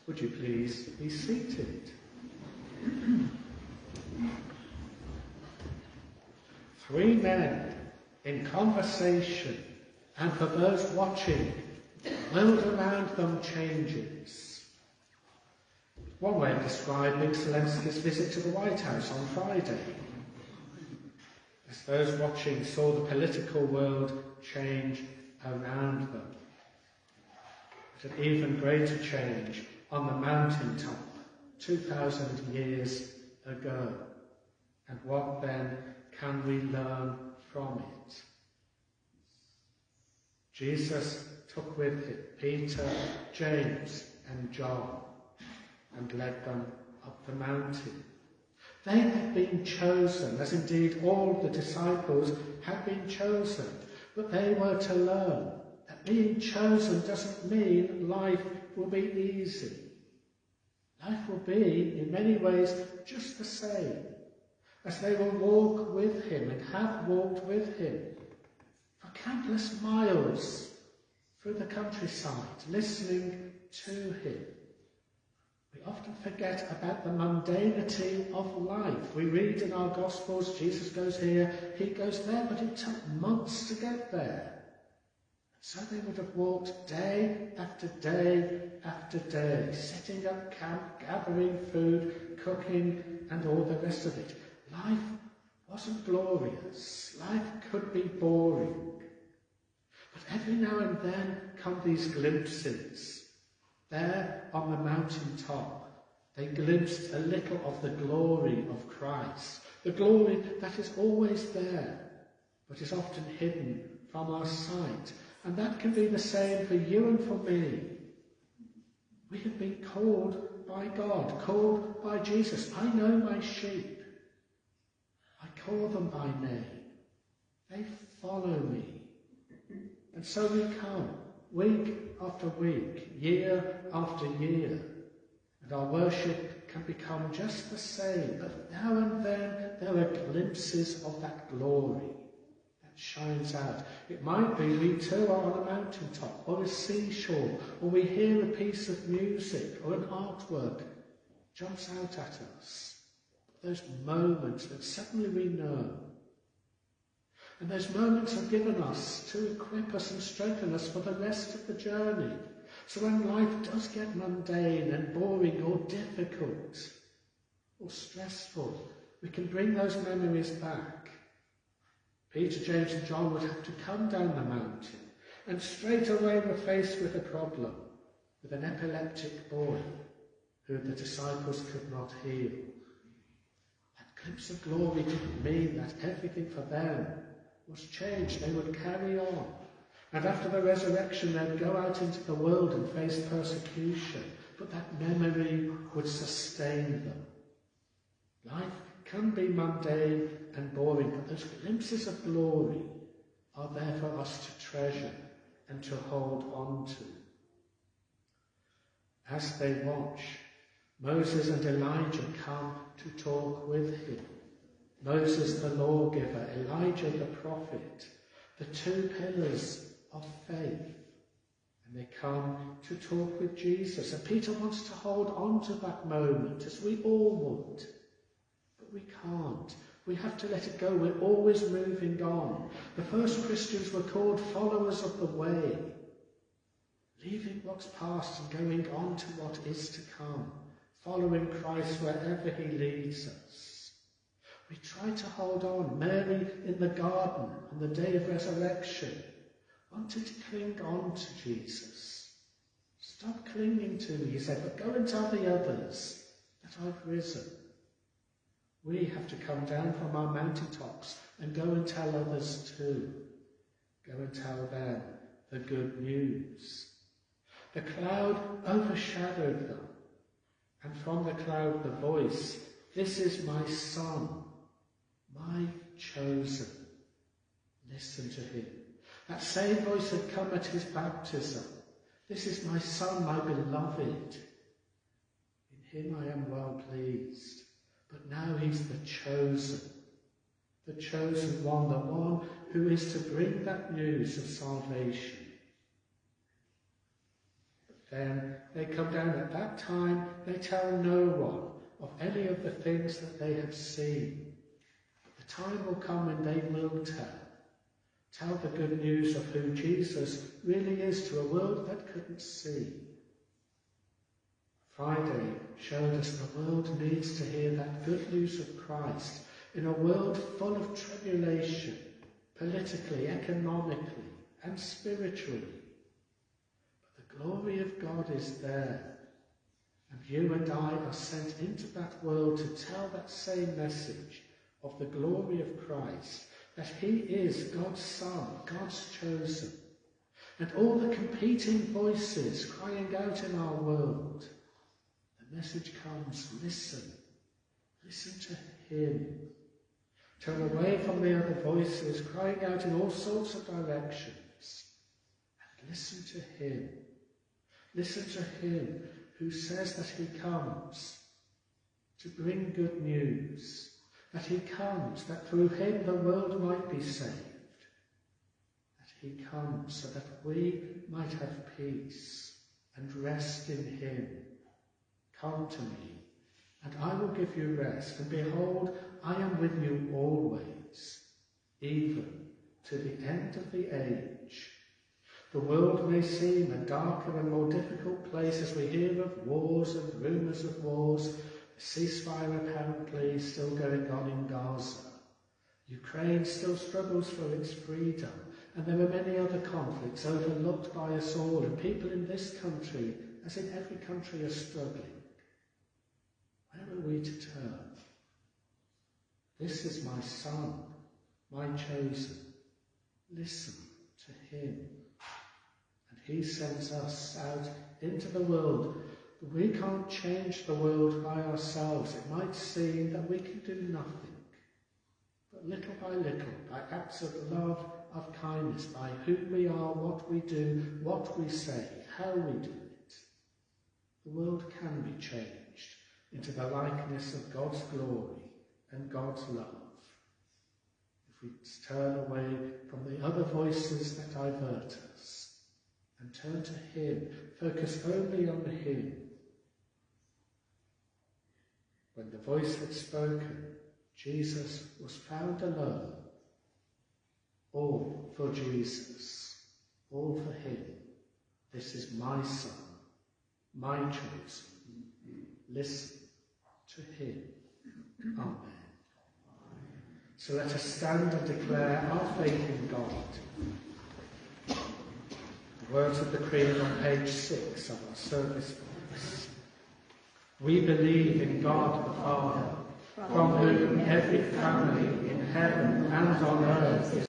Would you please be seated? Three men in conversation, and for those watching, the world around them changes. One way of describing Zelensky's visit to the White House on Friday. As those watching saw the political world change around them. But an even greater change on the mountaintop 2,000 years ago. And what then can we learn from it? Jesus took with him Peter, James and John and led them up the mountain. They had been chosen, as indeed all the disciples had been chosen, but they were to learn that being chosen doesn't mean life will be easy. Life will be, in many ways, just the same, as they will walk with him and have walked with him for countless miles through the countryside, listening to him. We often forget about the mundanity of life. We read in our Gospels, Jesus goes here, he goes there, but it took months to get there. So they would have walked day after day after day, setting up camp, gathering food, cooking, and all the rest of it. Life wasn't glorious. Life could be boring. But every now and then come these glimpses. There on the mountaintop, they glimpsed a little of the glory of Christ. The glory that is always there, but is often hidden from our sight. And that can be the same for you and for me. We have been called by God, called by Jesus. I know my sheep. I call them by name. They follow me. And so we come, week after week, year after year. And our worship can become just the same. But now and then there are glimpses of that glory shines out. It might be we too are on a mountaintop or a seashore, or we hear a piece of music or an artwork jumps out at us. Those moments that suddenly we know. And those moments are given us to equip us and strengthen us for the rest of the journey. So when life does get mundane and boring or difficult or stressful, we can bring those memories back. Peter, James and John would have to come down the mountain, and straight away were faced with a problem, with an epileptic boy who the disciples could not heal. That glimpse of glory didn't mean that everything for them was changed. They would carry on. And after the resurrection, they'd go out into the world and face persecution, but that memory would sustain them. Life can be mundane and boring, but those glimpses of glory are there for us to treasure and to hold on to. As they watch, Moses and Elijah come to talk with him. Moses the lawgiver, Elijah the prophet, the two pillars of faith. And they come to talk with Jesus. And Peter wants to hold on to that moment, as we all would. We can't. We have to let it go. We're always moving on. The first Christians were called followers of the way, leaving what's past and going on to what is to come, following Christ wherever he leads us. We try to hold on. Mary in the garden on the day of resurrection wanted to cling on to Jesus. Stop clinging to me, he said, but go and tell the others that I've risen. We have to come down from our mountaintops and go and tell others too. Go and tell them the good news. The cloud overshadowed them, and from the cloud the voice, "This is my son, my chosen." Listen to him. That same voice had come at his baptism. "This is my son, my beloved. In him I am well pleased." But now he's the chosen one, the one who is to bring that news of salvation. Then they come down. At that time they tell no one of any of the things that they have seen. But the time will come when they will tell the good news of who Jesus really is to a world that couldn't see. Friday showed us the world needs to hear that good news of Christ in a world full of tribulation, politically, economically, and spiritually. But the glory of God is there, and you and I are sent into that world to tell that same message of the glory of Christ, that he is God's Son, God's chosen, and all the competing voices crying out in our world. The message comes, listen to him. Turn away from the other voices crying out in all sorts of directions, and listen to him. Listen to him who says that he comes to bring good news, that he comes that through him the world might be saved, that he comes so that we might have peace and rest in him. Come to me, and I will give you rest, and behold, I am with you always, even to the end of the age. The world may seem a darker and more difficult place as we hear of wars and rumours of wars, a ceasefire apparently still going on in Gaza. Ukraine still struggles for its freedom, and there are many other conflicts overlooked by us all, and people in this country, as in every country, are struggling. Where are we to turn? This is my Son, my chosen. Listen to him. And he sends us out into the world. We can't change the world by ourselves. It might seem that we can do nothing. But little by little, by acts of love, of kindness, by who we are, what we do, what we say, how we do it, the world can be changed into the likeness of God's glory and God's love. If we turn away from the other voices that divert us and turn to him, focus only on him. When the voice had spoken, Jesus was found alone. All for Jesus, all for him. This is my Son, my chosen. Listen to him. Amen. So let us stand and declare our faith in God. The words of the Creed on page 6 of our service books. We believe in God the Father, from whom every family in heaven and on earth is